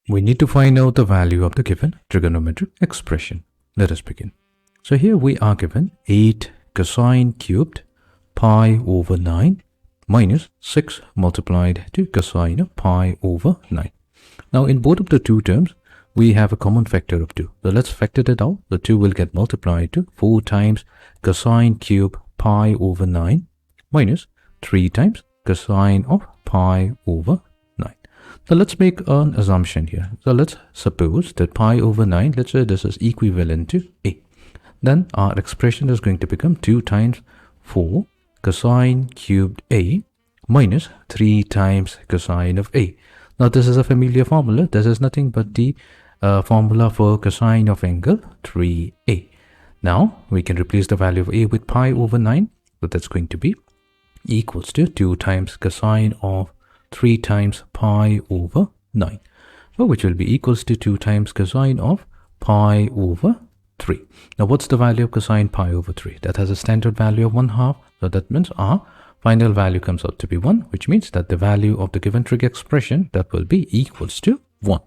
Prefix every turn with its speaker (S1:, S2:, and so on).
S1: We need to find out the value of the given trigonometric expression. Let us begin. So here we are given 8 cosine cubed pi over 9 minus 6 multiplied to cosine of pi over 9. Now in both of the two terms, we have a common factor of 2. So let's factor that out. The 2 will get multiplied to 4 times cosine cube pi over 9 minus 3 times cosine of pi over 9. So let's make an assumption here. So let's suppose that pi over 9, let's say this is equivalent to a. Then our expression is going to become 2 times 4 cosine cubed a minus 3 times cosine of a. Now this is a familiar formula. This is nothing but the formula for cosine of angle 3a. Now we can replace the value of a with pi over 9. So that's going to be equals to 2 times cosine of 3 times pi over 9. So which will be equals to 2 times cosine of pi over 3. Now what's the value of cosine pi over 3? That has a standard value of 1/2. So that means our final value comes out to be 1, which means that the value of the given trig expression that will be equals to 1.